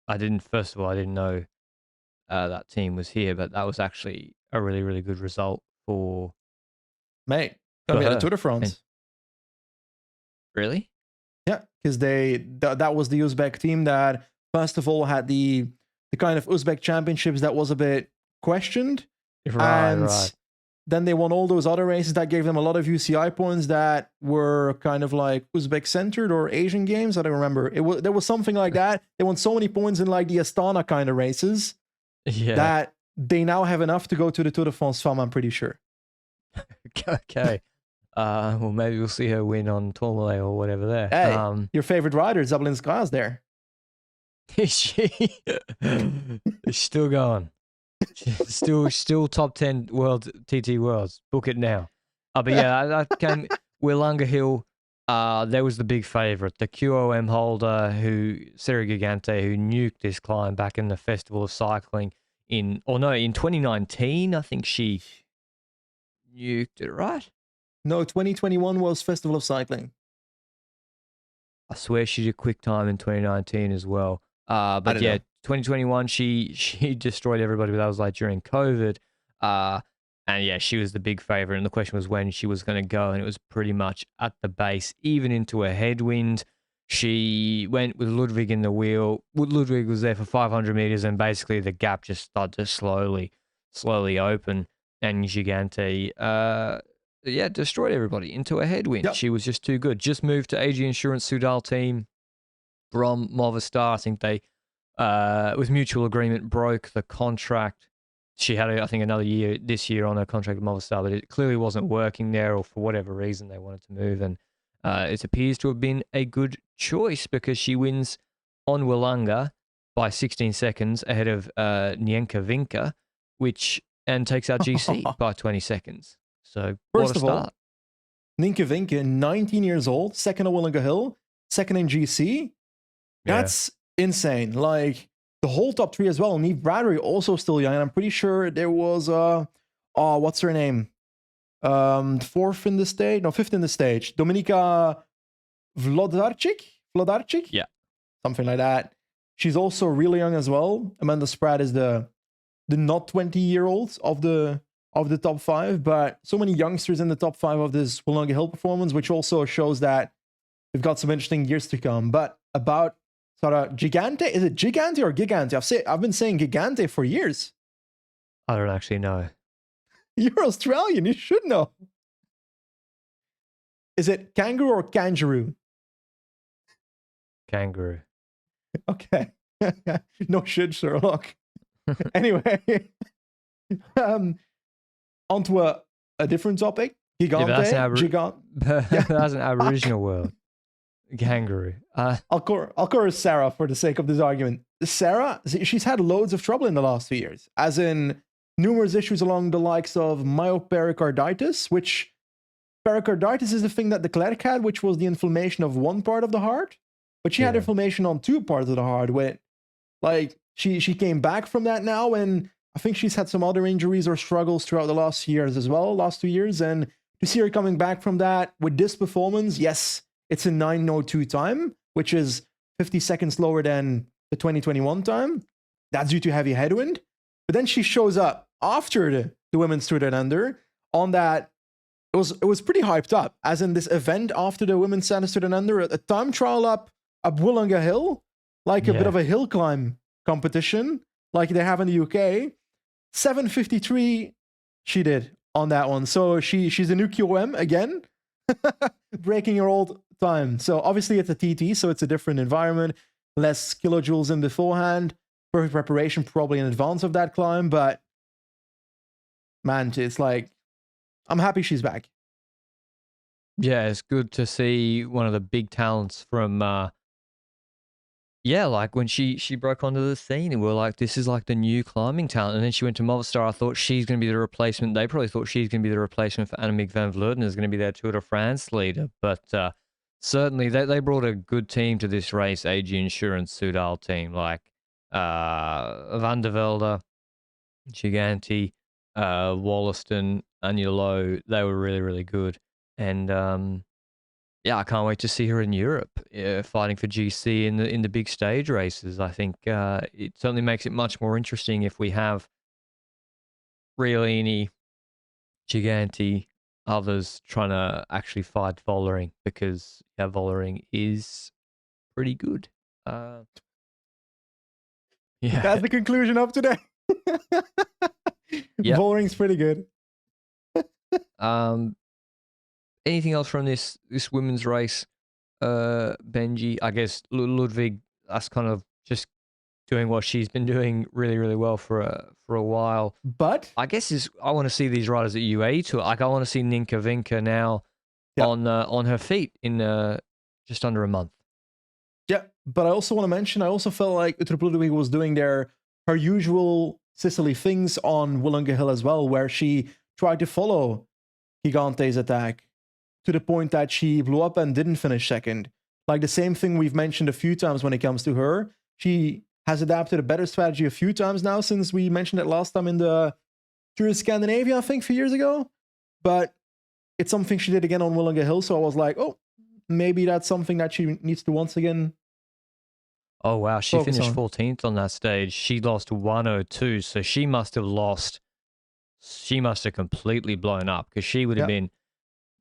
I didn't know that team was here, but that was actually a really, really good result for mate. Gonna be at the Tour de France. Really? Yeah, because that was the Uzbek team that first of all had the kind of Uzbek championships that was a bit questioned, right. Then they won all those other races that gave them a lot of UCI points that were kind of like Uzbek centered or Asian games. I don't remember. There was something like that. They won so many points in like the Astana kind of races that they now have enough to go to the Tour de France Femme, I'm pretty sure. Okay. Well, maybe we'll see her win on Tourmalet or whatever there. Hey, your favorite rider, Zablin Sky's there. Is she? She's still going. She's still top 10 world TT worlds. Book it now. But yeah, that came Willunga Hill. There was the big favourite, the QOM holder, Sarah Gigante, who nuked this climb back in the Festival of Cycling in 2019. I think she nuked it, right? No, 2021 was Festival of Cycling. I swear she did a quick time in 2019 as well. But yeah, 2021 she destroyed everybody. But that was like during COVID. And yeah, she was the big favorite. And the question was when she was going to go. And it was pretty much at the base, even into a headwind. She went with Ludwig in the wheel. Ludwig was there for 500 meters, and basically the gap just started to slowly open. And Gigante, destroyed everybody into a headwind. Yep. She was just too good. Just moved to AG Insurance Soudal team from Movistar. I think they, with mutual agreement, broke the contract. She had, I think, another year this year on her contract with Movistar, but it clearly wasn't working there, or for whatever reason they wanted to move. And it appears to have been a good choice because she wins on Willunga by 16 seconds ahead of Nienka Vinka, and takes out GC by 20 seconds. So first of all, Nienka Vinka, 19 years old, second on Willunga Hill, second in GC. That's insane. Like, the whole top three as well. Neve Bradbury also still young. And I'm pretty sure there was what's her name? Fifth in the stage. Dominika Vlodarczyk? Yeah. Something like that. She's also really young as well. Amanda Spratt is the not 20-year-olds of the top five, but so many youngsters in the top five of this Willunga Hill performance, which also shows that we've got some interesting years to come. But about Gigante? Is it Gigante or Gigante? I've been saying Gigante for years. I don't actually know. You're Australian. You should know. Is it kangaroo or kangaroo? Kangaroo. Okay. No shit, Sherlock. Anyway, onto a different topic. Gigante. That's an Aboriginal word. Kangaroo. I'll call her Sarah for the sake of this argument. Sarah, she's had loads of trouble in the last 2 years, as in numerous issues along the likes of myopericarditis, which pericarditis is the thing that de Klerk had, which was the inflammation of one part of the heart, but she had inflammation on two parts of the heart. She came back from that now, and I think she's had some other injuries or struggles throughout the last 2 years, and to see her coming back from that with this performance, yes, it's a 9:02 time, which is 50 seconds lower than the 2021 time. That's due to heavy headwind. But then she shows up after the Women's Tour Down Under on that. It was pretty hyped up, as in this event after the Women's Santos Tour Down Under, a time trial up Willunga Hill, like a bit of a hill climb competition, like they have in the UK. 7:53 she did on that one. So she's a new QOM again, breaking her old time. So obviously it's a TT, so it's a different environment, less kilojoules in beforehand, perfect preparation probably in advance of that climb, but man, it's like, I'm happy she's back. Yeah, it's good to see one of the big talents from like when she broke onto the scene and we're like, this is like the new climbing talent. And then she went to Movistar. I thought she's going to be the replacement. They probably thought she's going to be the replacement for Annemiek van Vleuten, is going to be their Tour de France leader. But certainly they brought a good team to this race, AG Insurance Soudal team, like Van der Velde, Gigante, Wollaston, Agnello. They were really, really good. And I can't wait to see her in Europe fighting for GC in the big stage races. I think it certainly makes it much more interesting if we have Riolini, Gigante, others trying to actually fight Vollering, because Vollering is pretty good. That's the conclusion of today. Vollering's pretty good. Anything else from this women's race, Benji? I guess Ludwig, that's kind of just doing what she's been doing really, really well for a while. But I guess I want to see these riders at UAE Tour. Like, I want to see Nienka Vinka now on her feet in just under a month. Yeah, but I also want to mention, I also felt like Uttrup Ludwig was doing her usual Sicily things on Wollonga Hill as well, where she tried to follow Gigante's attack to the point that she blew up and didn't finish second. Like the same thing we've mentioned a few times when it comes to her. She has adapted a better strategy a few times now since we mentioned it last time in the Tour of Scandinavia, I think, a few years ago. But it's something she did again on Wollonga Hill, so I was like, oh, maybe that's something that she needs to once again. Oh, wow. She finished 14th on that stage. She lost 102, so she must have completely blown up because she would have been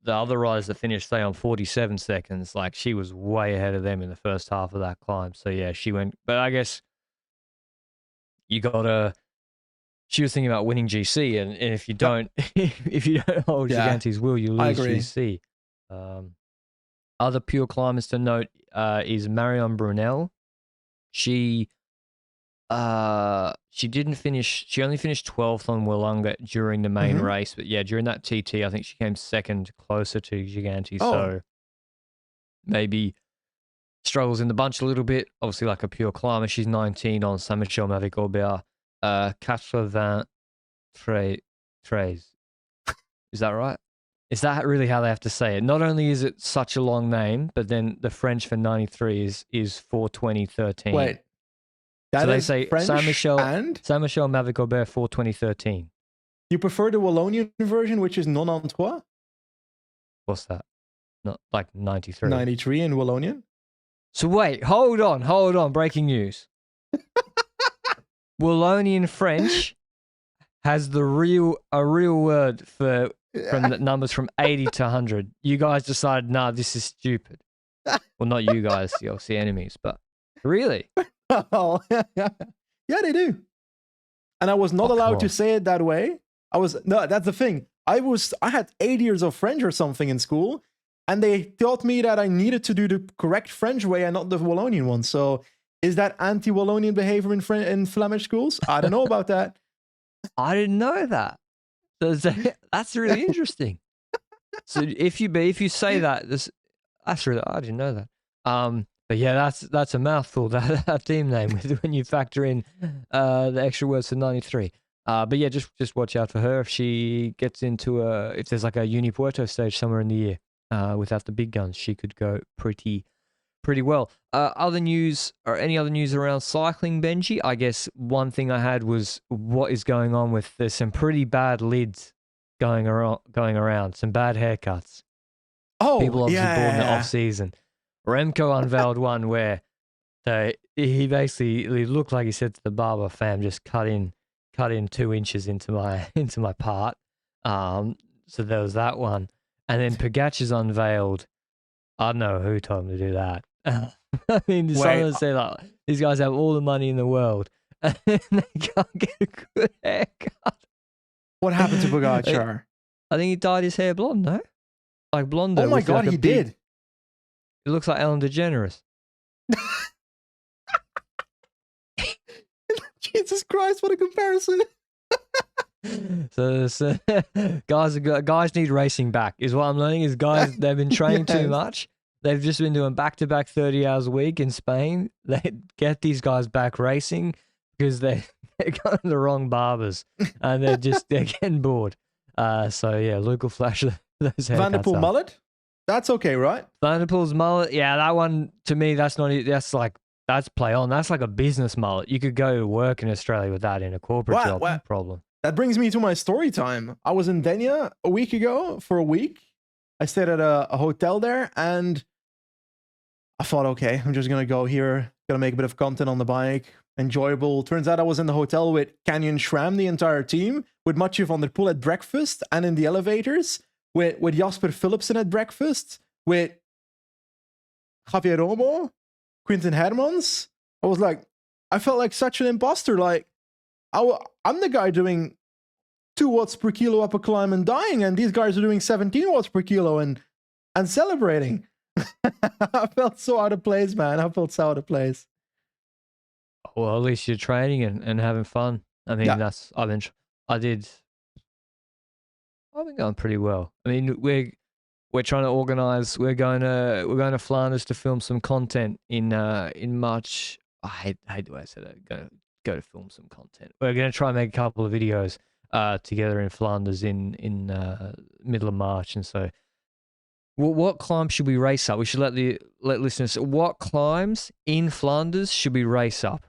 the other riders that finished, say, on 47 seconds. Like, she was way ahead of them in the first half of that climb. So, yeah, she went. But I guess you got to. She was thinking about winning GC, and if you don't, if you don't hold Gigante's will, you lose GC. Other pure climbers to note is Marion Brunel. She didn't finish. She only finished 12th on Wollonga during the main race, but yeah, during that TT, I think she came second, closer to Gigante. So maybe struggles in the bunch a little bit. Obviously, like a pure climber, she's 19 on Saint-Michel Mavic-Aubert. 83. Is that right? Is that really how they have to say it? Not only is it such a long name, but then the French for 93 is 42013. Wait. So they say Saint-Michel Mavic-Aubert 42013. You prefer the Wallonian version, which is 93? What's that? Not like 93. 93 in Wallonian? So wait, hold on. Breaking news. Wallonian French has a real word for from the numbers from 80 to 100. You guys decided, nah, this is stupid. Well, not you guys, you're the enemies, but really? Oh, yeah, they do. And I was not allowed to say it that way. No, that's the thing. I had 8 years of French or something in school, and they taught me that I needed to do the correct French way and not the Wallonian one. So is that anti-Wallonian behavior in Flemish schools? I don't know about that. I didn't know that. That's really interesting. So if you say that, that's really, I didn't know that. But yeah, that's a mouthful. That team name when you factor in the extra words for 93. But yeah, just watch out for her if she gets into if there's like a Unipuerto stage somewhere in the year without the big guns, she could go pretty well. Other news or any other news around cycling, Benji? I guess one thing I had was what is going on with there's some pretty bad lids going around, some bad haircuts. Oh, people obviously bought in the off season. Remco unveiled one where he basically looked like he said to the barber, "Fam, just cut in 2 inches into my part." So there was that one, and then Pogacar's unveiled. I don't know who told him to do that. I mean, someone say like these guys have all the money in the world and they can't get a good haircut. What happened to Pogacar? I think he dyed his hair blonde, no? Like blonde. Oh my god, he did. It looks like Ellen DeGeneres. Jesus Christ, what a comparison. So guys need racing back is what I'm learning. Is guys, they've been training too much. They've just been doing back-to-back 30 hours a week in Spain. They get these guys back racing because they're going to the wrong barbers and they're getting bored. So yeah, Luke will flash those haircuts. Van der Poel mullet? That's okay, right? Van der Poel's mullet, yeah, that one to me, that's play on. That's like a business mullet. You could go to work in Australia with that in a corporate job. No problem. That brings me to my story time. I was in Denia a week ago for a week. I stayed at a hotel there, and I thought, okay, I'm just gonna go here, gonna make a bit of content on the bike, enjoyable. Turns out I was in the hotel with Canyon Schramm, the entire team, with Mathieu van der Poel at breakfast, and in the elevators with Jasper Philipsen at breakfast, with Javier Romo, Quinten Hermans. I felt like such an imposter. Like I'm the guy doing 2 watts per kilo up a climb and dying, and these guys are doing 17 watts per kilo and celebrating. I felt so out of place, man. I felt so out of place. Well, at least you're training and having fun. I mean, I've been going pretty well. I mean, we're trying to organize. We're going to Flanders to film some content in March. I hate the way I said it. Go to film some content. We're going to try and make a couple of videos together in Flanders in middle of March. And so, what climb should we race up? We should let listeners. What climbs in Flanders should we race up?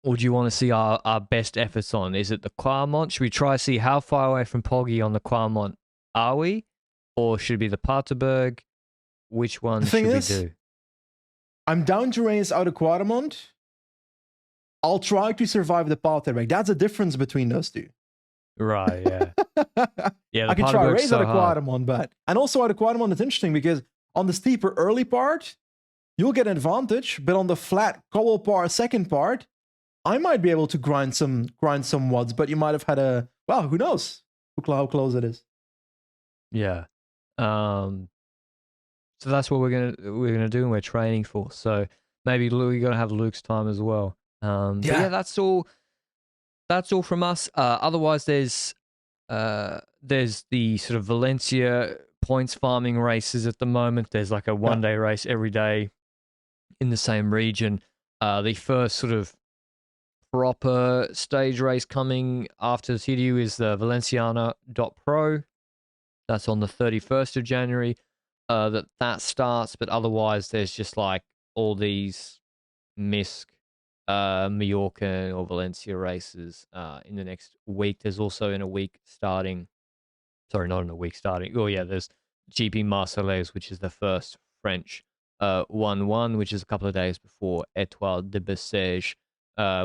Or do you want to see our best efforts on? Is it the Kwaremont? Should we try to see how far away from Poggy on the Kwaremont are we? Or should it be the Paterberg? Which one should we do? I'm down to race out of Kwaremont. I'll try to survive the Paterberg. That's a difference between those two. Right, yeah. I can try to race out of Kwaremont, but... And also out of Kwaremont, it's interesting because on the steeper early part, you'll get an advantage, but on the flat cobble part, second part, I might be able to grind some watts, but you might have had a... Well, who knows how close it is. Yeah. So that's what we're gonna do, and we're training for. So maybe we're gonna have Luke's time as well. But yeah, that's all from us. Otherwise, there's the sort of Valencia points farming races at the moment. There's like a 1-day race every day in the same region. The first sort of proper stage race coming after the TDU is the Valenciana.pro. That's on the 31st of January that starts, but otherwise there's just like all these MISC, Mallorca or Valencia races in the next week. There's also in a week starting, sorry, not in a week starting. Oh yeah, there's GP Marseillaise, which is the first French 1-1, which is a couple of days before Étoile de Bessèges,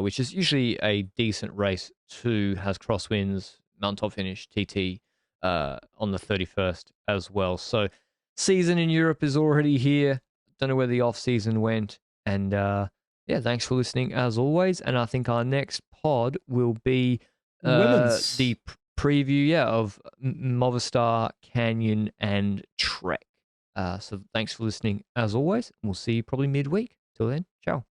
which is usually a decent race too, has crosswinds, mountain finish, TT, on the 31st as well. So season in Europe is already here. Don't know where the off season went. And yeah, thanks for listening as always. And I think our next pod will be the preview of Movistar, Canyon, and Trek. So thanks for listening as always. And we'll see you probably midweek. Till then, ciao.